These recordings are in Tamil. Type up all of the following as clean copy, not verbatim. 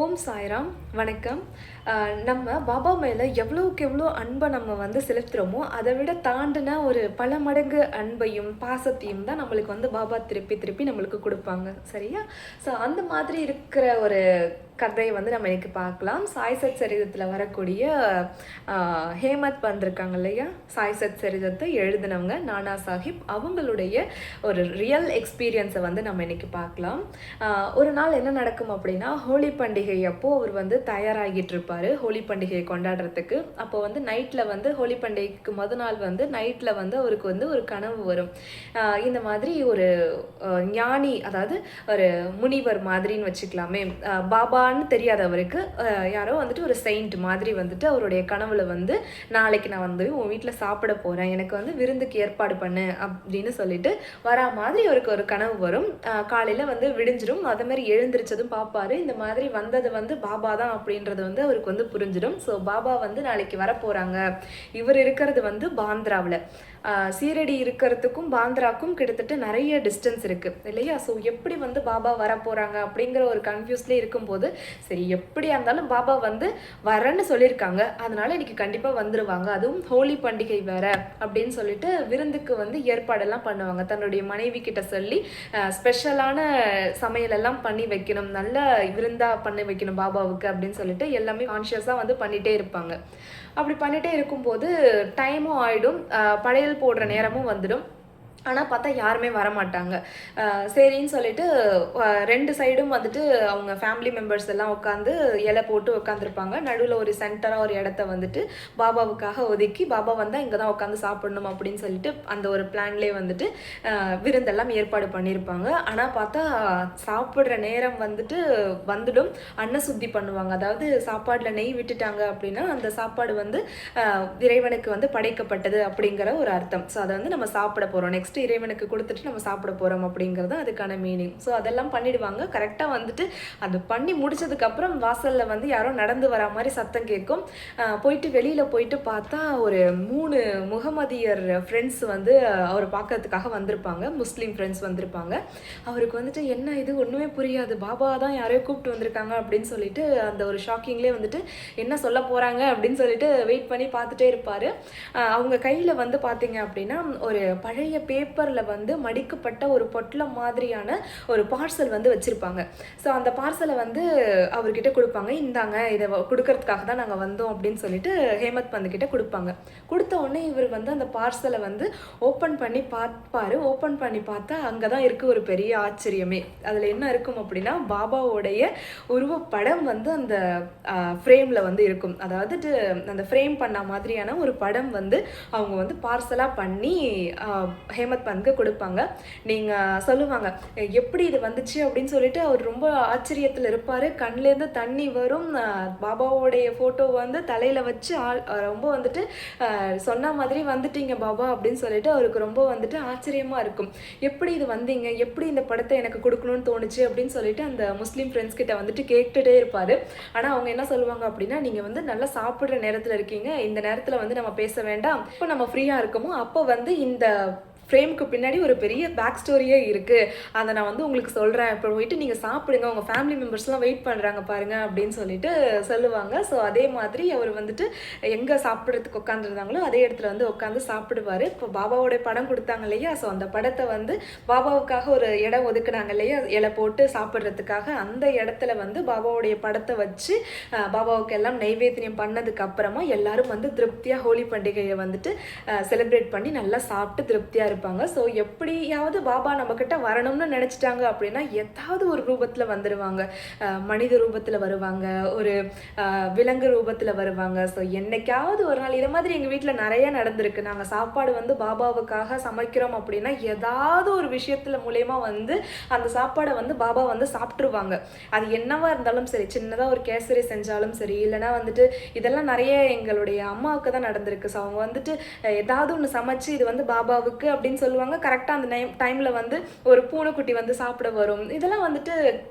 ஓம் சாய்ராம். வணக்கம். நம்ம பாபா மேலே எவ்வளோக்கு எவ்வளோ அன்பை நம்ம வந்து செலுத்துகிறோமோ அதை விட தாண்டின ஒரு பல மடங்கு அன்பையும் பாசத்தையும் தான் நம்மளுக்கு வந்து பாபா திருப்பி திருப்பி நம்மளுக்கு கொடுப்பாங்க. சரியா? ஸோ அந்த மாதிரி இருக்கிற ஒரு கதையை வந்து நம்ம இன்னைக்கு பார்க்கலாம். சாய் சத் சரிதத்தில் வரக்கூடிய ஹேமத் வந்திருக்காங்க இல்லையா, சாய் சத் சரிதத்தை எழுதினவங்க நானா சாஹிப், அவங்களுடைய ஒரு ரியல் எக்ஸ்பீரியன்ஸை வந்து நம்ம இன்னைக்கு பார்க்கலாம். ஒரு நாள் என்ன நடக்கும் அப்படின்னா, ஹோலி பண்டிகை அப்போது அவர் வந்து தயாராகிட்டு இருப்பார் ஹோலி பண்டிகையை கொண்டாடுறதுக்கு. அப்போ வந்து நைட்டில் வந்து ஹோலி பண்டிகைக்கு நாள் வந்து நைட்டில் வந்து அவருக்கு வந்து ஒரு கனவு வரும். இந்த மாதிரி ஒரு ஞானி, அதாவது ஒரு முனிவர் மாதிரின்னு வச்சுக்கலாமே, பாபான்னு தெரியாது அவருக்கு, யாரோ வந்துட்டு ஒரு செயின்ட் மாதிரி வந்துட்டு அவருடைய கனவுல வந்து, நாளைக்கு நான் வந்து உன் வீட்டில் சாப்பிட போகிறேன், எனக்கு வந்து விருந்துக்கு ஏற்பாடு பண்ணு அப்படின்னு சொல்லிட்டு வரா மாதிரி அவருக்கு ஒரு கனவு வரும். காலையில் வந்து விடிஞ்சிடும். அதே மாதிரி எழுந்திரிச்சதும் பார்ப்பாரு, இந்த மாதிரி வந்தது வந்து பாபா தான் அப்படின்றது வந்து அவருக்கு வந்து புரிஞ்சிடும். ஸோ பாபா வந்து நாளைக்கு வரப்போகிறாங்க. இவர் இருக்கிறது வந்து பாந்திராவில், சீரடி இருக்கிறதுக்கும் பாந்திராக்கும் கிட்டத்தட்ட நிறைய டிஸ்டன்ஸ் இருக்குது இல்லையா? ஸோ எப்படி வந்து பாபா வரப்போகிறாங்க அப்படிங்கிற ஒரு கன்ஃபியூஸ்லேயே இருக்கும்போது, சரி எப்படியா இருந்தாலும் பாபா வந்து வரேன்னு சொல்லியிருக்காங்க, அதனால இன்னைக்கு கண்டிப்பாக வந்துடுவாங்க, அதுவும் ஹோலி பண்டிகை வேற அப்படின்னு சொல்லிட்டு விருந்துக்கு வந்து ஏற்பாடெல்லாம் பண்ணுவாங்க. தன்னுடைய மனைவி கிட்ட சொல்லி ஸ்பெஷலான சமையலெல்லாம் பண்ணி வைக்கணும், நல்ல விருந்தாக பண்ணி வைக்கணும் பாபாவுக்கு அப்படின்னு சொல்லிட்டு எல்லாமே கான்ஷியஸாக வந்து பண்ணிகிட்டே இருப்பாங்க. அப்படி பண்ணிகிட்டே இருக்கும்போது டைமும் ஆகிடும், படையல் போடுற நேரமும் வந்துடும். ஆனால் பார்த்தா யாருமே வரமாட்டாங்க. சரின்னு சொல்லிட்டு ரெண்டு சைடும் வந்துட்டு அவங்க ஃபேமிலி மெம்பர்ஸ் எல்லாம் உட்காந்து இலை போட்டு உட்காந்துருப்பாங்க. நடுவில் ஒரு சென்டராக ஒரு இடத்த வந்துட்டு பாபாவுக்காக ஒதுக்கி, பாபா வந்தால் இங்கே தான் உட்காந்து சாப்பிடணும் அப்படின்னு சொல்லிட்டு அந்த ஒரு பிளான்லேயே வந்துட்டு விருந்தெல்லாம் ஏற்பாடு பண்ணியிருப்பாங்க. ஆனால் பார்த்தா சாப்பிட்ற நேரம் வந்துட்டு வந்துடும், அன்னசுத்தி பண்ணுவாங்க. அதாவது சாப்பாடில் நெய் விட்டுட்டாங்க அப்படின்னா அந்த சாப்பாடு வந்து இறைவனுக்கு வந்து படைக்கப்பட்டது அப்படிங்கிற ஒரு அர்த்தம். ஸோ அதை வந்து நம்ம சாப்பிட போகிறோம், நெக்ஸ்ட் இறைவனுக்கு கொடுத்துட்டு நம்ம சாப்பிட போகிறோம் அப்படிங்கிறது அதுக்கான மீனிங். ஸோ அதெல்லாம் பண்ணிடுவாங்க. கரெக்டாக வந்துட்டு அது பண்ணி முடிச்சதுக்கப்புறம் வாசலில் வந்து யாரோ நடந்து வரா மாதிரி சத்தம் கேட்கும். போயிட்டு வெளியில் போயிட்டு பார்த்தா ஒரு 3 முகமதியர் ஃப்ரெண்ட்ஸ் வந்து அவரை பார்க்கறதுக்காக வந்திருப்பாங்க, முஸ்லீம் ஃப்ரெண்ட்ஸ் வந்திருப்பாங்க. அவருக்கு வந்துட்டு என்ன இது ஒன்றுமே புரியாது, பாபா தான் யாரையோ கூப்பிட்டு வந்திருக்காங்க அப்படின்னு சொல்லிட்டு அந்த ஒரு ஷாக்கிங்லேயே வந்துட்டு என்ன சொல்ல போகிறாங்க அப்படின்னு சொல்லிட்டு வெயிட் பண்ணி பார்த்துட்டே இருப்பார். அவங்க கையில் வந்து பார்த்தீங்க அப்படின்னா ஒரு பழைய பேப்பரில் வந்து மடிக்கப்பட்ட ஒரு பொட்டலம் மாதிரியான ஒரு பார்சல் வந்து வச்சுருப்பாங்க. ஸோ அந்த பார்சலை வந்து அவர்கிட்ட கொடுப்பாங்க. இந்தாங்க, இதை கொடுக்கறதுக்காக தான் நாங்கள் வந்தோம் அப்படின்னு சொல்லிட்டு ஹேமத் பந்துக்கிட்ட கொடுப்பாங்க. கொடுத்த உடனே இவர் வந்து அந்த பார்சலை வந்து ஓப்பன் பண்ணி பார்ப்பார். ஓப்பன் பண்ணி பார்த்தா அங்கே தான் இருக்குது ஒரு பெரிய ஆச்சரியமே. அதில் என்ன இருக்கும் அப்படின்னா, பாபாவோடைய உருவப்படம் வந்து அந்த ஃப்ரேமில் வந்து இருக்கும். அதாவது அந்த ஃப்ரேம் பண்ண மாதிரியான ஒரு படம் வந்து அவங்க வந்து பார்சலாக பண்ணி ஹேமத் பந்துக்கு கொடுப்பாங்க. நீங்கள் சொல்லுவாங்க எப்படி இது வந்துச்சு அப்படின்னு சொல்லிட்டு அவர் ரொம்ப ஆச்சரியத்தில் இருப்பார். கண்லேருந்து தண்ணி வரும். பாபாவோடைய ஃபோட்டோ வந்து தலையில் வச்சு ரொம்ப வந்துட்டு சொன்ன மாதிரி வந்துட்டீங்க பாபா அப்படின்னு சொல்லிட்டு அவருக்கு ரொம்ப வந்துட்டு ஆச்சரியமாக இருக்கும். எப்படி இது வந்தீங்க, எப்படி இந்த படத்தை எனக்கு கொடுக்கணும்னு தோணுச்சு அப்படின்னு சொல்லிட்டு அந்த முஸ்லீம் ஃப்ரெண்ட்ஸ் கிட்ட வந்துட்டு கேட்டுகிட்டே இருப்பார். ஆனால் அவங்க என்ன சொல்லுவாங்க அப்படின்னா, நீங்கள் வந்து நல்லா சாப்பிட்ற நேரத்தில் இருக்கீங்க, இந்த நேரத்தில் வந்து நம்ம பேச வேண்டாம், இப்போ நம்ம ஃப்ரீயாக இருக்கோமோ அப்போ வந்து இந்த ஃப்ரேமுக்கு பின்னாடி ஒரு பெரிய பேக் ஸ்டோரியே இருக்குது, அதை நான் வந்து உங்களுக்கு சொல்கிறேன், இப்போ போயிட்டு நீங்கள் சாப்பிடுங்க, உங்கள் ஃபேமிலி மெம்பர்ஸ்லாம் வெயிட் பண்ணுறாங்க பாருங்கள் அப்படின்னு சொல்லிட்டு சொல்லுவாங்க. ஸோ அதே மாதிரி அவர் வந்துட்டு எங்கே சாப்பிட்றதுக்கு உட்காந்துருந்தாங்களோ அதே இடத்துல வந்து உட்காந்து சாப்பிடுவார். இப்போ பாபாவோடைய படம் கொடுத்தாங்க இல்லையா, ஸோ அந்த படத்தை வந்து பாபாவுக்காக ஒரு இடம் ஒதுக்குனாங்க இல்லையா, இலை போட்டு சாப்பிட்றதுக்காக, அந்த இடத்துல வந்து பாபாவுடைய படத்தை வச்சு பாபாவுக்கு எல்லாம் நைவேத்தியம் பண்ணதுக்கு அப்புறமா எல்லாரும் வந்து திருப்தியாக ஹோலி பண்டிகையை வந்துட்டு செலிப்ரேட் பண்ணி நல்லா சாப்பிட்டு திருப்தியாக இருப்பாங்க. ஸோ எப்படியாவது பாபா நம்மக்கிட்ட வரணும்னு நினச்சிட்டாங்க அப்படின்னா ஏதாவது ஒரு ரூபத்தில் வந்துடுவாங்க. மனித ரூபத்தில் வருவாங்க, ஒரு விலங்கு ரூபத்தில் வருவாங்க. ஸோ என்னைக்காவது ஒரு நாள் இதை மாதிரி எங்கள் வீட்டில் நிறைய நடந்திருக்கு. நாங்கள் சாப்பாடு வந்து பாபாவுக்காக சமைக்கிறோம் அப்படின்னா ஏதாவது ஒரு விஷயத்தில் மூலயமா வந்து அந்த சாப்பாடை வந்து பாபா வந்து சாப்பிட்ருவாங்க. அது என்னவா இருந்தாலும் சரி, சின்னதாக ஒரு கேசரி செஞ்சாலும் சரி, இல்லைனா வந்துட்டு இதெல்லாம் நிறைய எங்களுடைய அம்மாவுக்கு தான் நடந்திருக்கு. ஸோ அவங்க வந்துட்டு ஏதாவது ஒன்று சமைச்சு இது வந்து பாபாவுக்கு அப்படின்னு சொல்லுவாங்க. கரெக்டாக அந்த டைமில் வந்து ஒரு பூனைக்குட்டி வந்து சாப்பிட வரும். இதெல்லாம் வந்துட்டு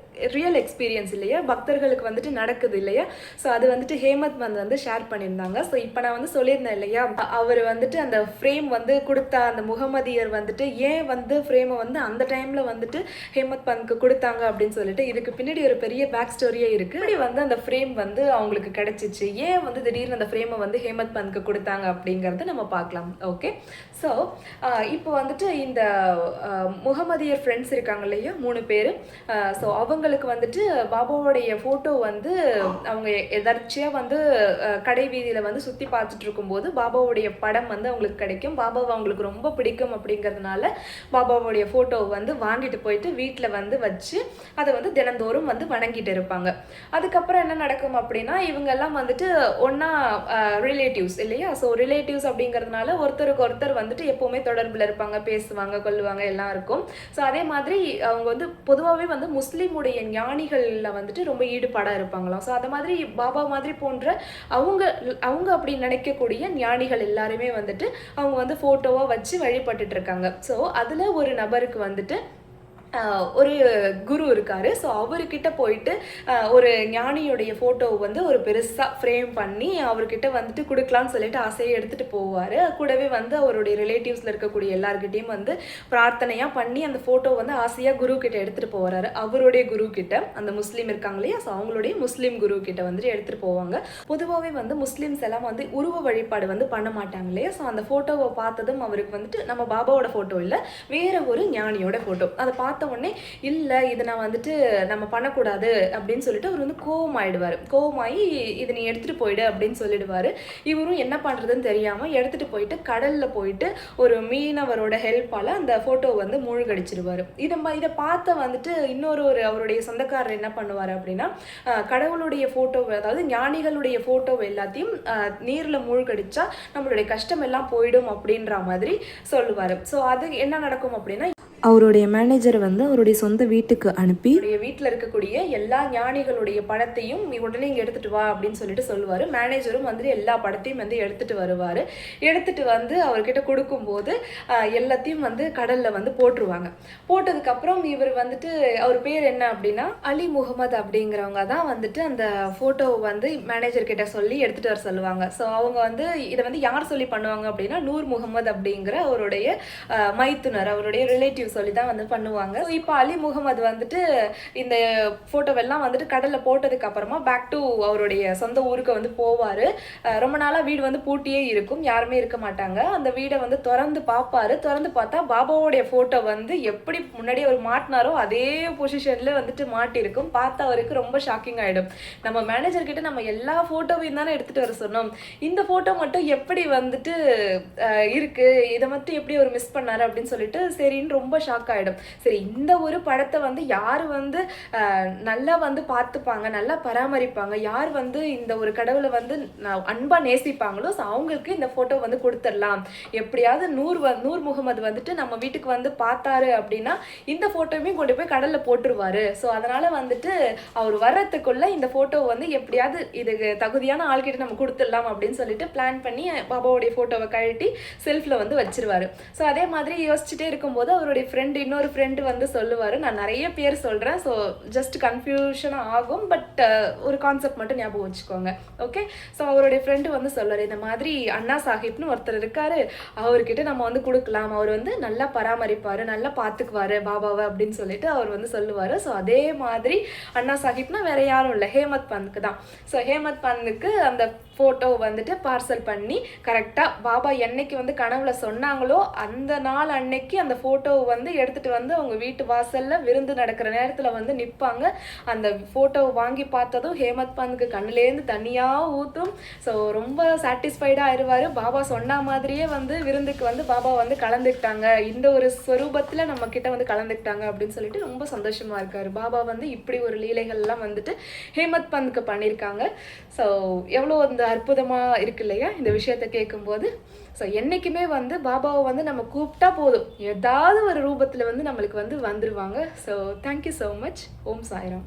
ரியல் எக்ஸ்பீரியன்ஸ் இல்லையா, பக்தர்களுக்கு வந்துட்டு நடக்குது இல்லையா. ஸோ அது வந்துட்டு ஹேமத் வந்து ஷேர் பண்ணியிருந்தாங்க. ஸோ இப்போ நான் வந்து சொல்லியிருந்தேன் இல்லையா, அவர் வந்துட்டு அந்த ஃப்ரேம் வந்து கொடுத்தா அந்த முகமதியர் வந்துட்டு ஏன் வந்து ஃப்ரேமை வந்து அந்த டைமில் வந்துட்டு ஹேமத் பந்த்க்கு கொடுத்தாங்க அப்படின்னு சொல்லிட்டு இதுக்கு பின்னாடி ஒரு பெரிய பேக் ஸ்டோரியே இருக்குது. இப்படி வந்து அந்த ஃப்ரேம் வந்து அவங்களுக்கு கிடைச்சிச்சு, ஏன் வந்து திடீர்னு அந்த ஃப்ரேமை வந்து ஹேமத் பந்த்க்கு கொடுத்தாங்க அப்படிங்கிறத நம்ம பார்க்கலாம். ஓகே, ஸோ இப்போ வந்துட்டு இந்த முகமதியர் ஃப்ரெண்ட்ஸ் இருக்காங்க இல்லையா 3 பேர். ஸோ அவங்களுக்கு வந்துட்டு பாபாவோடைய ஃபோட்டோ வந்து அவங்க எதர்ச்சியாக வந்து கடை வீதியில் வந்து சுற்றி பார்த்துட்டு இருக்கும்போது பாபாவுடைய படம் வந்து அவங்களுக்கு கிடைக்கும். பாபாவை அவங்களுக்கு ரொம்ப பிடிக்கும் அப்படிங்கிறதுனால பாபாவுடைய ஃபோட்டோவை வந்து வாங்கிட்டு போயிட்டு வீட்டில் வந்து வச்சு அதை வந்து தினந்தோறும் வந்து வணங்கிட்டு இருப்பாங்க. அதுக்கப்புறம் என்ன நடக்கும் அப்படின்னா, இவங்கெல்லாம் வந்துட்டு ஒன்றா ரிலேட்டிவ்ஸ் இல்லையா. ஸோ ரிலேட்டிவ்ஸ் அப்படிங்கிறதுனால ஒருத்தருக்கு ஒருத்தர் வந்துட்டு எப்போவுமே தொடர்பில் இருப்பாங்க, பேசுவாங்க, கொள்ளுவாங்க, எல்லாம் இருக்கும். ஸோ அதே மாதிரி அவங்க வந்து பொதுவாகவே வந்து முஸ்லீமுடைய ஞானிகளில் வந்துட்டு ரொம்ப ஈடுபாடாக இருப்பாங்களாம். ஸோ அது மாதிரி பாபா மாதிரி போன்ற அவங்க அப்படி நினைக்கக்கூடிய ஞானிகள் எல்லாருமே வந்துட்டு அவங்க வந்து ஃபோட்டோவாக வச்சு வழிபட்டுட்டு இருக்காங்க. ஸோ அதில் ஒரு நபருக்கு வந்துட்டு ஒரு குரு இருக்காரு. ஸோ அவர்கிட்ட போயிட்டு ஒரு ஞானியுடைய ஃபோட்டோவை வந்து ஒரு பெருசாக ஃப்ரேம் பண்ணி அவர்கிட்ட வந்துட்டு கொடுக்கலான்னு சொல்லிட்டு ஆசையை எடுத்துகிட்டு போவார். கூடவே வந்து அவருடைய ரிலேட்டிவ்ஸில் இருக்கக்கூடிய எல்லாருக்கிட்டையும் வந்து பிரார்த்தனையாக பண்ணி அந்த ஃபோட்டோ வந்து ஆசையாக குரு கிட்ட எடுத்துகிட்டு போவார். அவருடைய குரு கிட்ட, அந்த முஸ்லீம் இருக்காங்க இல்லையா, ஸோ அவங்களுடைய முஸ்லீம் குரு கிட்ட வந்துட்டு எடுத்துகிட்டு போவாங்க. பொதுவாகவே வந்து முஸ்லீம்ஸ் எல்லாம் வந்து உருவ வழிபாடு வந்து பண்ண மாட்டாங்க இல்லையா. ஸோ அந்த ஃபோட்டோவை பார்த்ததும் அவருக்கு வந்துட்டு நம்ம பாபாவோட ஃபோட்டோ இல்லை, வேற ஒரு ஞானியோட ஃபோட்டோ, அதை பார்த்த உடனே இல்லை இதை நான் வந்துட்டு நம்ம பண்ணக்கூடாது அப்படின்னு சொல்லிட்டு அவர் வந்து கோவமாகி இதை நீ எடுத்துகிட்டு போயிடு அப்படின்னு சொல்லிடுவார். இவரும் என்ன பண்ணுறதுன்னு தெரியாமல் எடுத்துகிட்டு போயிட்டு கடலில் போயிட்டு ஒரு மீனவரோட ஹெல்ப்பால் அந்த ஃபோட்டோ வந்து மூழ்கடிச்சிடுவார். இதை பார்த்த வந்துட்டு அவருடைய சொந்தக்காரர் என்ன பண்ணுவார் அப்படின்னா, கடவுளுடைய ஃபோட்டோ, அதாவது ஞானிகளுடைய ஃபோட்டோ எல்லாத்தையும் நீரில் மூழ்கடிச்சா நம்மளுடைய கஷ்டம் எல்லாம் போயிடும் அப்படின்ற மாதிரி சொல்லுவார். ஸோ அது என்ன நடக்கும் அப்படின்னா, அவருடைய மேனேஜர் வந்து அவருடைய சொந்த வீட்டுக்கு அனுப்பி வீட்டில் இருக்கக்கூடிய எல்லா ஞானிகளுடைய படத்தையும் உடனே இங்கே எடுத்துகிட்டு வா அப்படின்னு சொல்லிட்டு சொல்லுவார். மேனேஜரும் வந்து எல்லா படத்தையும் வந்து எடுத்துகிட்டு வருவார். எடுத்துகிட்டு வந்து அவர்கிட்ட கொடுக்கும்போது எல்லாத்தையும் வந்து கடலில் வந்து போட்டுருவாங்க. போட்டதுக்கப்புறம் இவர் வந்துட்டு, அவர் பேர் என்ன அப்படின்னா அலி முகமது அப்படிங்கிறவங்க தான் வந்துட்டு அந்த ஃபோட்டோவை வந்து மேனேஜர் கிட்ட சொல்லி எடுத்துகிட்டு வர சொல்லுவாங்க. ஸோ அவங்க வந்து இதை வந்து யார் சொல்லி பண்ணுவாங்க அப்படின்னா, நூர் முகமது அப்படிங்கிற அவருடைய மைத்துனர், அவருடைய ரிலேட்டிவ் சொல்லி தான் வந்து பண்ணுவாங்க. ஸோ இப்போ அலி முகமது வந்துட்டு இந்த ஃபோட்டோவெல்லாம் வந்துட்டு கடலில் போட்டதுக்கு அப்புறமா பேக் டு அவருடைய சொந்த ஊருக்கு வந்து போவார். ரொம்ப நாளாக வீடு வந்து பூட்டியே இருக்கும், யாருமே இருக்க மாட்டாங்க. அந்த வீடை வந்து திறந்து பார்ப்பாரு. திறந்து பார்த்தா பாபாவோடைய ஃபோட்டோ வந்து எப்படி முன்னாடி அவர் மாட்டினாரோ அதே பொசிஷனில் வந்துட்டு மாட்டிருக்கும். பார்த்தா அவருக்கு ரொம்ப ஷாக்கிங் ஆகிடும். நம்ம மேனேஜர் கிட்ட நம்ம எல்லா ஃபோட்டோவையும் தானே எடுத்துகிட்டு வர சொன்னோம், இந்த ஃபோட்டோ மட்டும் எப்படி வந்துட்டு இருக்குது, இதை மட்டும் எப்படி அவர் மிஸ் பண்ணாரு அப்படின்னு சொல்லிட்டு சரின்னு ரொம்ப ஷாக் ஆகிடும். சரி, இந்த ஒரு படத்தை வந்து யார் வந்து நல்லா வந்து பார்த்துப்பாங்க, நல்லா பராமரிப்பாங்க, யார் வந்து இந்த ஒரு கடவுளை வந்து அன்பா நேசிப்பாங்களோ அவங்களுக்கு இந்த ஃபோட்டோ வந்து கொடுத்துடலாம். எப்படியாவது நூர் முகமது வந்துட்டு நம்ம வீட்டுக்கு வந்து பார்த்தாரு அப்படின்னா இந்த ஃபோட்டோவையும் கொண்டு போய் கடலில் போட்டுருவாரு. ஸோ அதனால வந்துட்டு அவர் வர்றதுக்குள்ள இந்த ஃபோட்டோ வந்து எப்படியாவது இதுக்கு தகுதியான ஆள்கிட்ட நம்ம கொடுத்துடலாம் அப்படின்னு சொல்லிட்டு பிளான் பண்ணி பாபாவுடைய ஃபோட்டோவை கழட்டி செல்ஃபில் வந்து வச்சிருவாரு. ஸோ அதே மாதிரி யோசிச்சுட்டே இருக்கும்போது அவருடைய இன்னொரு ஃப்ரெண்டு வந்து சொல்லுவார். நான் நிறைய பேர் சொல்கிறேன், ஸோ ஜஸ்ட் கன்ஃபியூஷனாக ஆகும், பட் ஒரு கான்செப்ட் மட்டும் ஞாபகம் வச்சுக்கோங்க. ஓகே, ஸோ அவருடைய ஃப்ரெண்டு வந்து சொல்லுவார், இந்த மாதிரி அண்ணா சாஹிப்னு ஒருத்தர் இருக்காரு, அவர்கிட்ட நம்ம வந்து கொடுக்கலாம், அவர் வந்து நல்லா பராமரிப்பார், நல்லா பார்த்துக்குவார் பாபாவை அப்படின்னு சொல்லிட்டு அவர் வந்து சொல்லுவார். ஸோ அதே மாதிரி அண்ணா சாஹிப்னா வேற யாரும் இல்லை, ஹேமத் பந்துக்கு தான். ஸோ ஹேமத் பந்துக்கு அந்த ஃபோட்டோ வந்துட்டு பார்சல் பண்ணி கரெக்டாக பாபா என்னைக்கு வந்து கனவுல சொன்னாங்களோ அந்த நாள் அன்னைக்கு அந்த ஃபோட்டோவை வந்து எடுத்துகிட்டு வந்து அவங்க வீட்டு வாசலில் விருந்து நடக்கிற நேரத்தில் வந்து நிற்பாங்க. அந்த ஃபோட்டோவை வாங்கி பார்த்ததும் ஹேமத் பந்துக்கு கண்ணுலேருந்து தனியாக ஊற்றும். ஸோ ரொம்ப சாட்டிஸ்ஃபைடாக ஆயிடுவார். பாபா சொன்ன மாதிரியே வந்து விருந்துக்கு வந்து பாபா வந்து கலந்துக்கிட்டாங்க, இந்த ஒரு ஸ்வரூபத்தில் நம்ம கிட்ட வந்து கலந்துக்கிட்டாங்க அப்படின்னு சொல்லிட்டு ரொம்ப சந்தோஷமாக இருக்கார். பாபா வந்து இப்படி ஒரு லீலைகள்லாம் வந்துட்டு ஹேமத் பந்துக்கு பண்ணியிருக்காங்க. ஸோ எவ்வளோ அந்த அற்புதமாக இருக்கு இல்லையா இந்த விஷயத்தை கேட்கும்போது. ஸோ என்றைக்குமே வந்து பாபாவை வந்து நம்ம கூப்பிட்டா போதும், ஏதாவது ஒரு ரூபத்தில் வந்து நம்மளுக்கு வந்து வந்துடுவாங்க. So thank you so much. ஓம் சாய்ராம்.